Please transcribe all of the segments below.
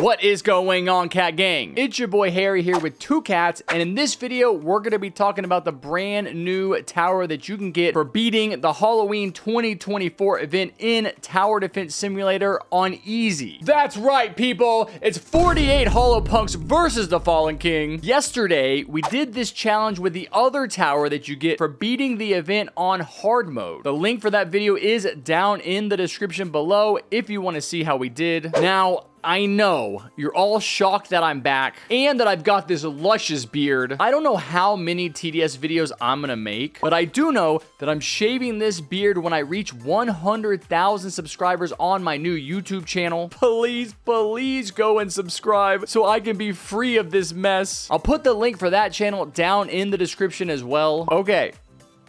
What is going on, cat gang? It's your boy Harry here with two cats, and in this video we're going to be talking about the brand new tower that you can get for beating the Halloween 2024 event in Tower Defense Simulator on easy. That's right, people, it's 48 Hollow Punks versus the Fallen King. Yesterday we did this challenge with the other tower that you get for beating the event on hard mode. The link for that video is down in the description below if you want to see how we did. Now, I know you're all shocked that I'm back and that I've got this luscious beard. I don't know how many TDS videos I'm gonna make, but I do know that I'm shaving this beard when I reach 100,000 subscribers on my new YouTube channel. Please, please go and subscribe so I can be free of this mess. I'll put the link for that channel down in the description as well. Okay,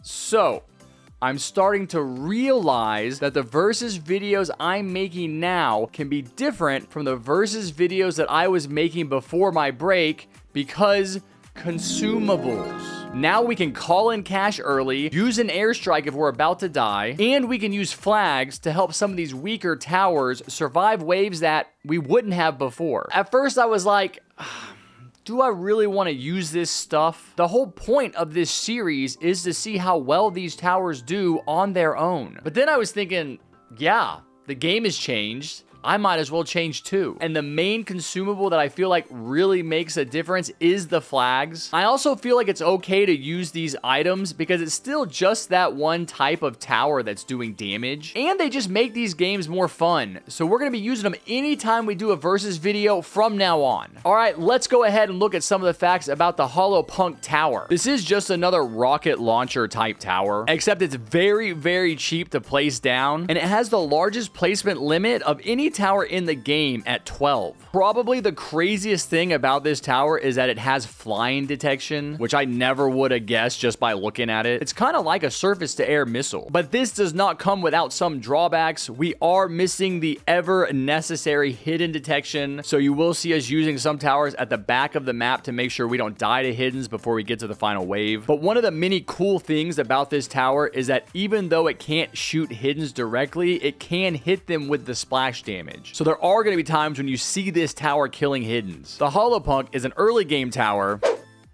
so I'm starting to realize that the versus videos I'm making now can be different from the versus videos that I was making before my break because consumables. Now we can call in cash early, use an airstrike if we're about to die, and we can use flags to help some of these weaker towers survive waves that we wouldn't have before. At first I was like, do I really want to use this stuff? The whole point of this series is to see how well these towers do on their own. But then I was thinking, yeah, the game has changed. I might as well change too. And the main consumable that I feel like really makes a difference is the flags. I also feel like it's okay to use these items because it's still just that one type of tower that's doing damage. And they just make these games more fun. So we're going to be using them anytime we do a versus video from now on. All right, let's go ahead and look at some of the facts about the Hollow Punk Tower. This is just another rocket launcher type tower, except it's very, very cheap to place down. And it has the largest placement limit of any tower in the game at 12. Probably the craziest thing about this tower is that it has flying detection, which I never would have guessed just by looking at it. It's kind of like a surface to air missile, but this does not come without some drawbacks. We are missing the ever necessary hidden detection, so you will see us using some towers at the back of the map to make sure we don't die to hiddens before we get to the final wave. But one of the many cool things about this tower is that even though it can't shoot hiddens directly, it can hit them with the splash damage. So there are going to be times when you see this tower killing hiddens. The Hollow Punk is an early game tower.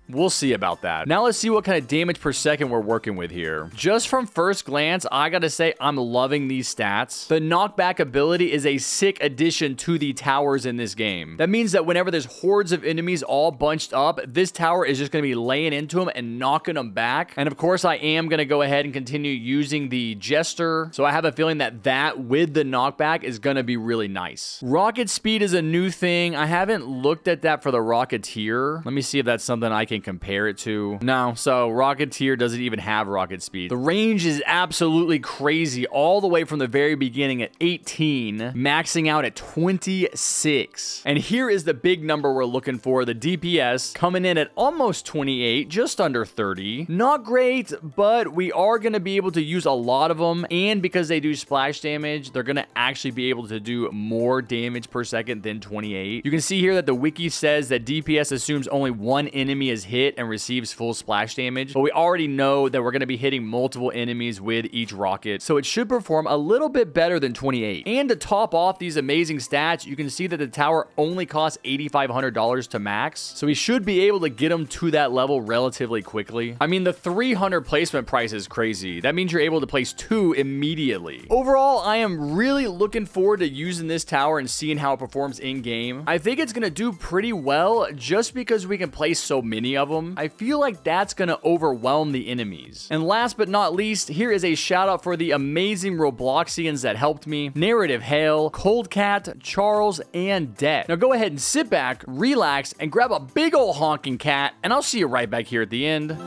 We'll see about that. Now let's see what kind of damage per second we're working with here. Just from first glance, I gotta say I'm loving these stats. The knockback ability is a sick addition to the towers in this game. That means that whenever there's hordes of enemies all bunched up, this tower is just gonna be laying into them and knocking them back. And of course, I am gonna go ahead and continue using the Jester. So I have a feeling that with the knockback is gonna be really nice. Rocket speed is a new thing. I haven't looked at that for the Rocketeer. Let me see if that's something I can compare it to. No, so Rocketeer doesn't even have rocket speed. The range is absolutely crazy all the way from the very beginning at 18, maxing out at 26. And here is the big number we're looking for, the DPS coming in at almost 28, just under 30. Not great, but we are going to be able to use a lot of them, and because they do splash damage, they're going to actually be able to do more damage per second than 28. You can see here that the wiki says that DPS assumes only one enemy is hit and receives full splash damage, but we already know that we're going to be hitting multiple enemies with each rocket, so it should perform a little bit better than 28. And to top off these amazing stats, you can see that the tower only costs $8,500 to max, so we should be able to get them to that level relatively quickly. I mean, the 300 placement price is crazy. That means you're able to place 2 immediately. Overall, I am really looking forward to using this tower and seeing how it performs in game. I think it's going to do pretty well just because we can place so many of them. I feel like that's going to overwhelm the enemies. And last but not least, here is a shout out for the amazing Robloxians that helped me: Narrative Hale, Cold Cat, Charles, and Det. Now go ahead and sit back, relax, and grab a big ol' honking cat, and I'll see you right back here at the end.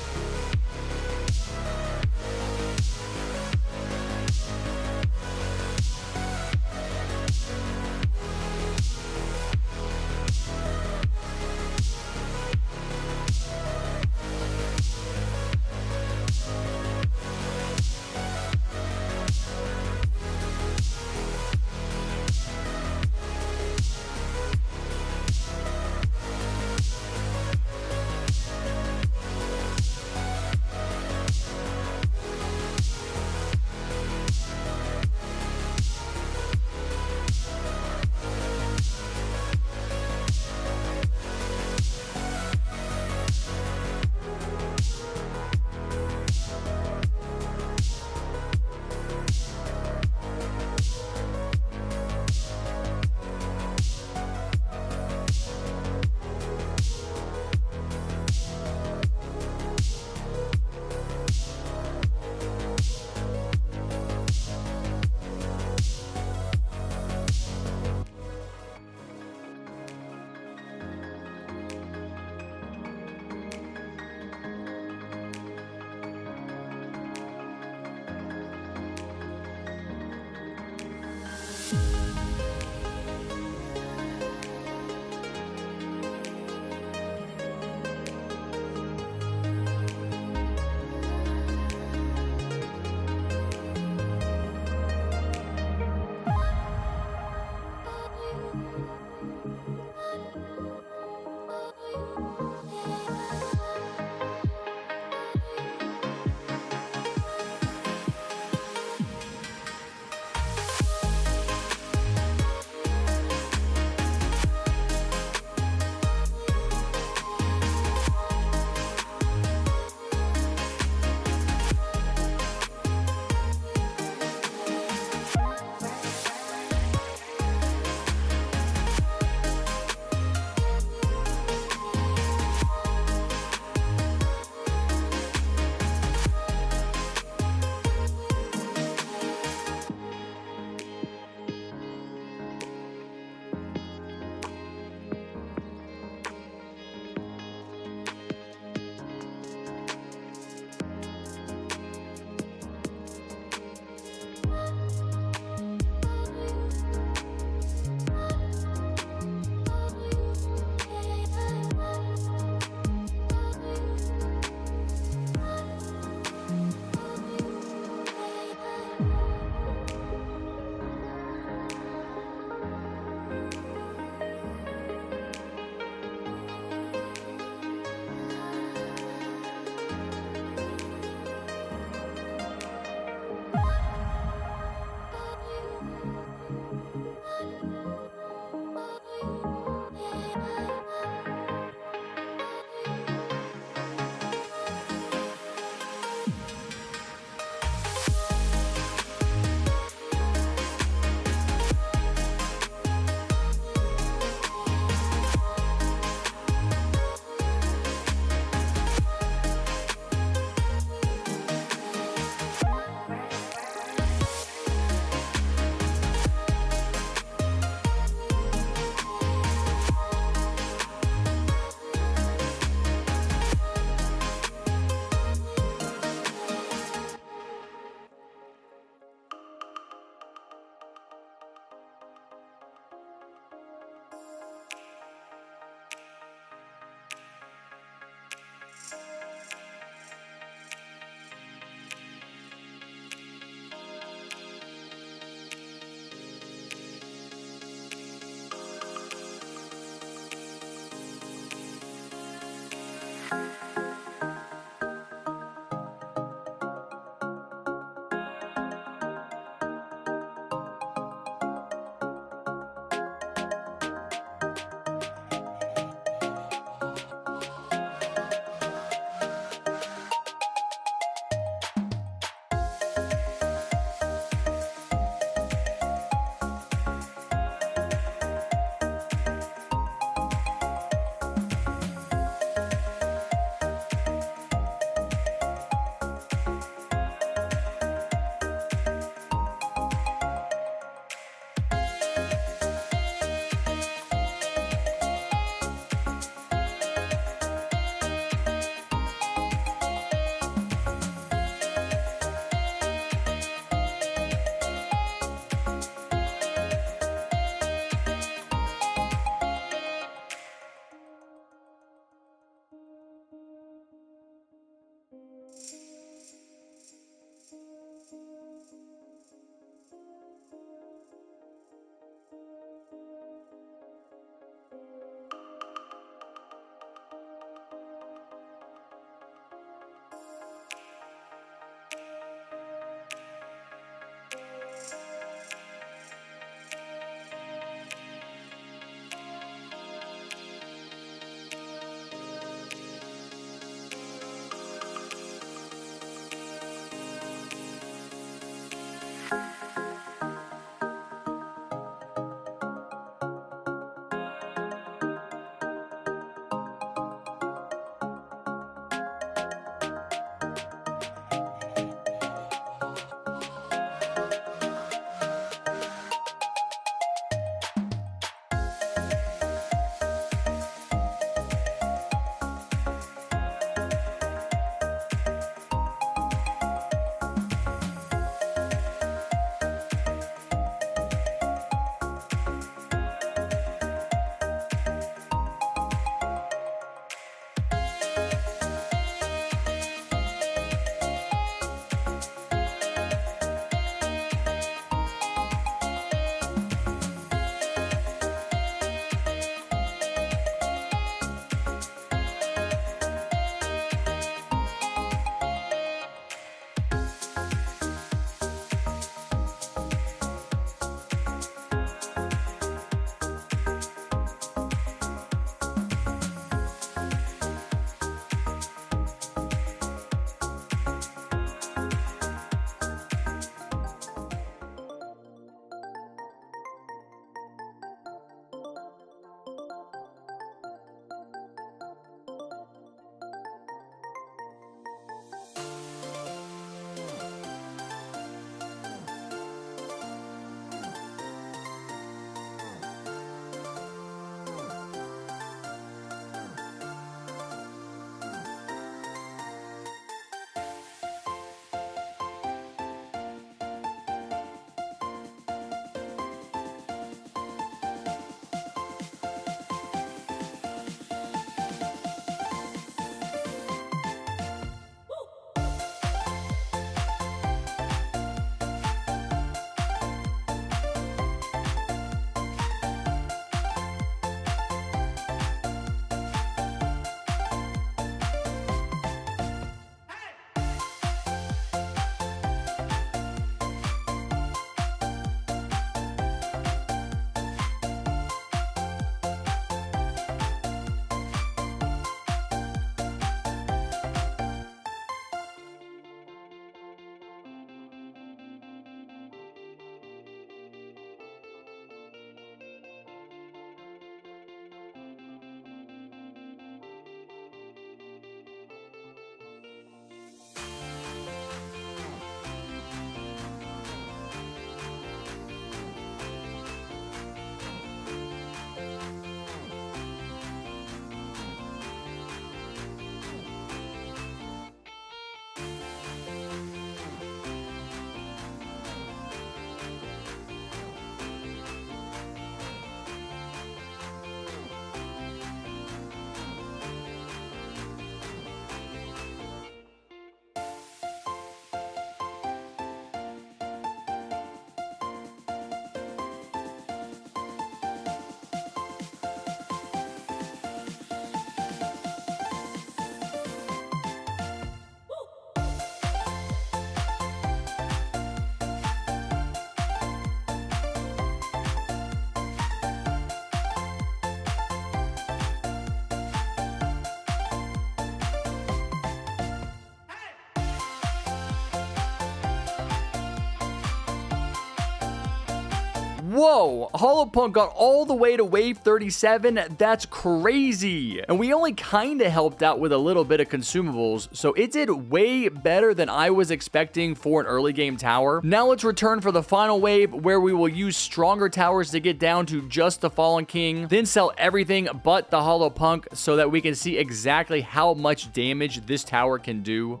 Whoa, Hollowpunk got all the way to wave 37. That's crazy. And we only kind of helped out with a little bit of consumables, so it did way better than I was expecting for an early game tower. Now let's return for the final wave, where we will use stronger towers to get down to just the Fallen King, then sell everything but the Hollowpunk so that we can see exactly how much damage this tower can do.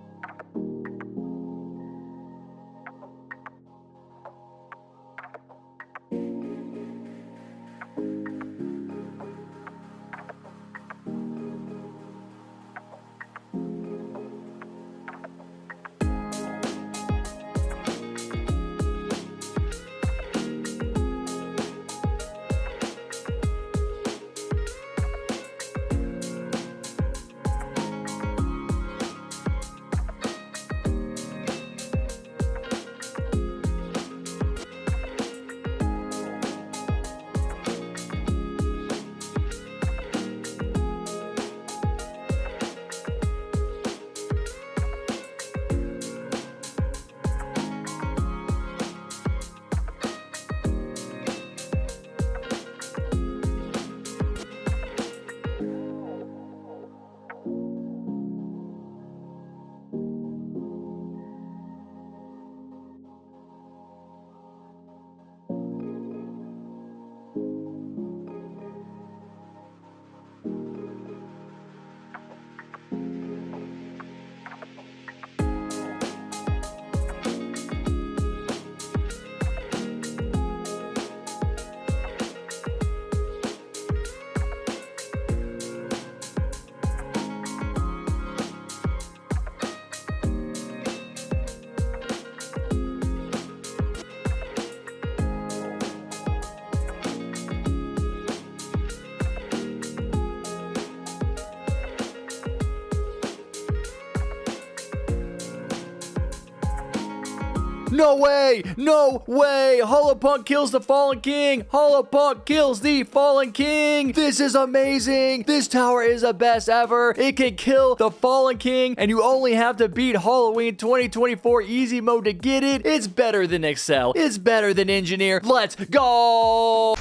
No way! No way! Hollowpunk kills the Fallen King! Hollowpunk kills the Fallen King! This is amazing! This tower is the best ever! It can kill the Fallen King, and you only have to beat Halloween 2024 easy mode to get it. It's better than Excel. It's better than Engineer. Let's go!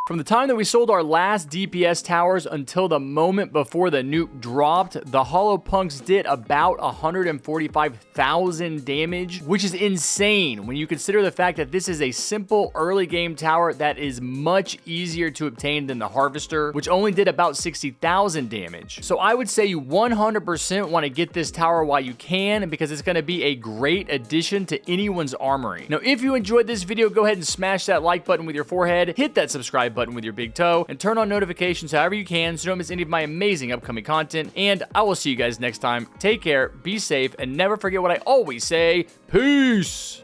From the time that we sold our last DPS towers until the moment before the nuke dropped, the Hollowpunks did about 145,000 damage, which is insane when you consider the fact that this is a simple early game tower that is much easier to obtain than the Harvester, which only did about 60,000 damage. So I would say you 100% want to get this tower while you can, because it's going to be a great addition to anyone's armory. Now, if you enjoyed this video, go ahead and smash that like button with your forehead, hit that subscribe button with your big toe, and turn on notifications however you can so you don't miss any of my amazing upcoming content. And I will see you guys next time. Take care, be safe, and never forget what I always say. Peace!